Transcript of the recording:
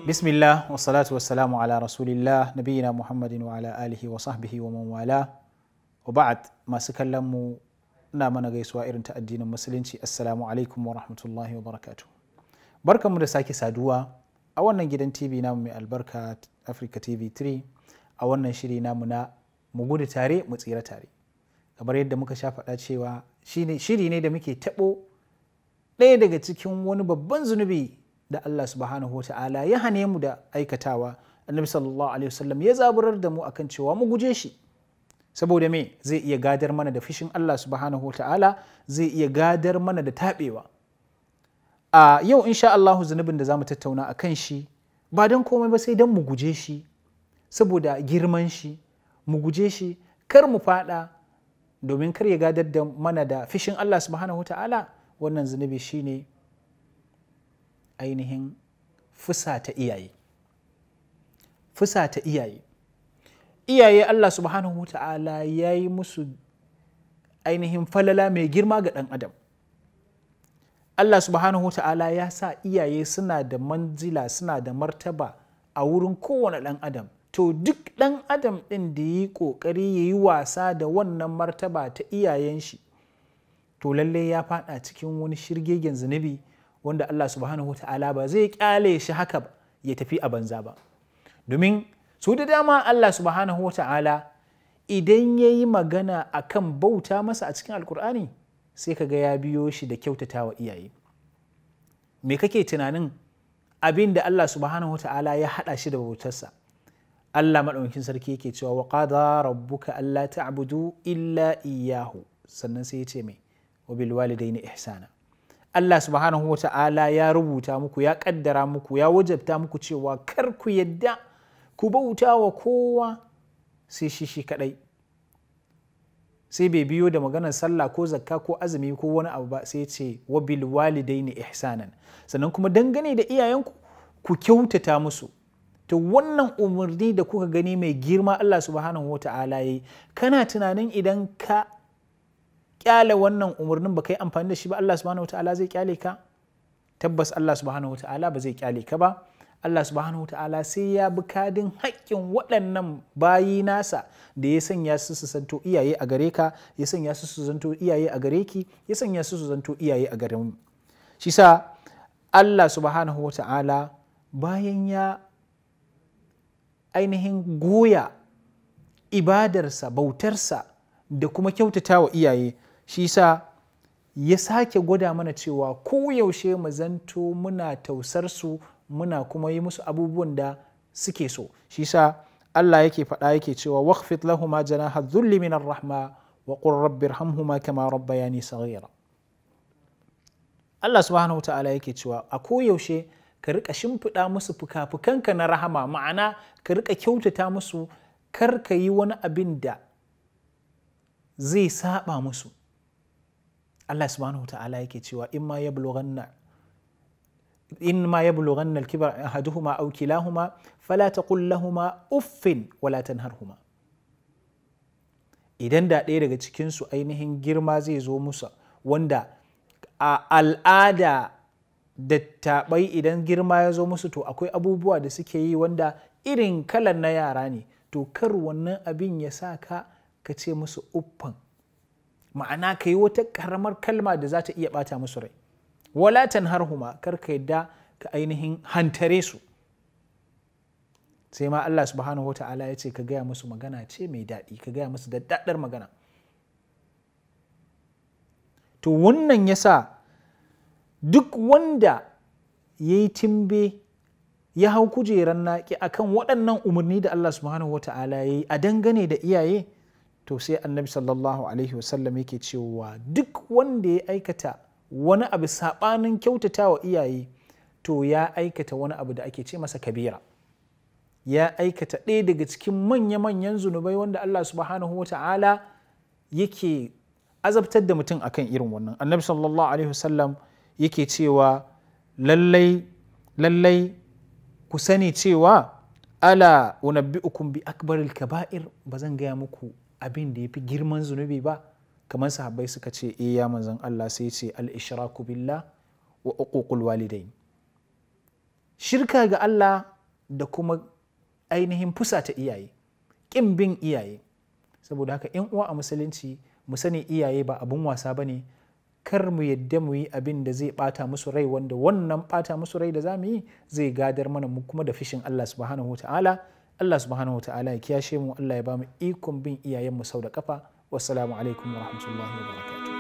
Bismillah wa salatu wa salamu ala rasulillah nabiyina Muhammadin wa ala alihi wa sahbihi wa man wala wa ba'd. Masu kallon mu ina mana gaisuwa irin ta addinin musulunci. Assalamu alaikum wa rahmatullahi wa barakatuh. Barkanmu da sake saduwa a wannan gidan TV namu mai albarka Africa TV3 a wannan shiri namu na mu gudu tare mu tsira tare. Kamar yadda muka sha faɗa cewa shiri ne da muke taɓo ɗaya daga cikin wani babban zunubi da Allah subhanahu wa ta'ala ya hane mu da aikatawa. Annabi sallallahu alaihi wasallam ya zaburar da mu akan cewa mu guje shi, saboda me zai iya gadar mana da fishin Allah subhanahu wa ta'ala, zai iya gadar mana da taɓewa. A yau insha Allahu zunubin da za mu tattauna a kan shi ba don komai ba sai don mu guje shi, saboda girman shi mu guje shi, kar mu faɗa, domin kar ya gadar da mana da fishin Allah subhanahu wa ta'ala. Wannan zunubi shine ainihin fusata iyaye. Fusata iyaye. Iyaye Allah subhanahu wa ta'ala ya yi musu ainihin falala mai girma ga ɗan adam. Allah subhanahu wa ta'ala ya sa iyaye suna da manzila, suna da martaba a wurin kowane ɗan adam. To duk ɗan adam ɗin da ya yi ƙoƙari ya yi wasa da wannan martaba ta iyayen shi, to lallai ya faɗa cikin wani shirgegen zunubi wanda Allah subhanahu wa ta'ala ba zai kyale shi haka ba ya tafi a banza ba. Domin su da dama Allah subhanahu wa ta'ala idan ya yi magana a kan bauta masa a cikin alkur'ani sai ka ga ya biyo shi da kyautata wa iyaye. Me kake tunanin abin da Allah subhanahu wa ta'ala ya haɗa shi da bautarsa? Allah maɗaukakin sarki yake cewa wa qada rabbuka alla ta'budu illa iyyahu, sannan sai ya ce mai wa bil walidaini ihsana. Allah subhanahu wa ta'ala ya rubuta muku, ya kaddara muku, ya wajabta muku cewa kar ku yadda ku bauta wa kowa sai shi kadai. Sai bai biyo da maganar sallah ko zakka ko azumi ko wani abu ba, sai ce wa bil walidaini ihsanan. Sannan kuma dangane da iyayenku ku kyautata musu. To wannan umarni da kuka gani mai girma Allah subhanahu wa ta'ala yayi, kana tunanin idan ka kyale wannan umarnin ba kai amfani da shi ba Allah subhanahu wa ta'ala zai kyale ka? Tabbas Allah subhanahu wa ta'ala ba zai kyale ka ba. Allah subhanahu wa ta'ala sai ya bi kadin haƙƙin waɗannan bayi nasa da ya sanya su su zanto iyaye a gare ka, ya sanya su su zanto iyaye a gare ki, ya sanya su su zanto iyaye a gare mu. Shi sa Allah subhanahu wa ta'ala bayan ya ainihin goya ibadarsa, bautarsa da kuma kyautata wa iyaye, shi sa ya sake gwada mana cewa koyaushe mu zanto muna tausar su, muna kuma yi musu abubuwan da suke so. Shi sa Allah yake faɗa yake cewa waqfid lahuma janaha dhulli minar rahma wa qur rabbirhamhuma kama rabbayani saghira. Allah subhanahu ta'ala yake cewa a koyaushe ka rika shimfiɗa musu fuka-fukanka na rahama, ma'ana ka rika kyautata musu, kar ka yi wani abin da zai saba musu. Allah subhanahu wa ta'ala yake cewa in ma yablughanna al-kibar ahaduhuma aw kilahuma fala taqul lahumā uffin wala tanharhuma. Idan da ɗaya daga cikin su ainihin girma zai zo musu, wanda a al'ada dattabai idan girma ya zo musu to akwai abubuwa da suke yi wanda irin kalan na yara ne, to kar wannan abin ya sa ka ce musu uffan, ma'ana ka yi wata karamar kalma da za ta iya bata musu rai. Wala tanharhuma, kar ka yadda ka ainihin hantare su. Sai ma Allah subhanahu wata'ala ya ce ka gaya musu magana ce mai daɗi, ka gaya musu daɗaɗɗar magana. To wannan ya sa duk wanda ya yi timbe ya hau kujerar naƙi akan waɗannan umarni da Allah subhanahu wata'ala ya yi a dangane da iyaye, to sai annabi sallallahu alaihi wasallam yake cewa duk wanda ya aikata wani abu saɓanin kyautata wa iyaye, to ya aikata wani abu da ake ce masa kabira, ya aikata ɗaya daga cikin manya-manyan zunubai wanda Allah subhanahu wa ta'ala yake azabtar da mutum akan irin wannan. Annabi sallallahu alaihi wasallam yake cewa lallai ku sani cewa ala unabbi'ukum bi akbaril kaba'ir, ba zan gaya muku abin da ya fi girman zunubi ba? Kamar sahabbai suka ce ya manzon Allah, sai ce al-ishraku billah wa uququl walidain. Shirka ga Allah da kuma ainihin fusata iyaye, ƙin bin iyaye. Saboda haka ‘yan uwa a musulunci mu sani iyaye ba abun wasa ba ne, kar mu yadda mu yi abin da zai ɓata musu rai, wanda wannan ɓata musu rai da za mu yi zai gadar mana mu kuma da fishin Allah subhanahu wa ta'ala. Allah subhanahu wa ta'ala ya kiyashe mu, Allah ya ba mu ikon bin iyayenmu sau da kafa. Wassalamu alaikum wa rahmatullahi wa barakatuh.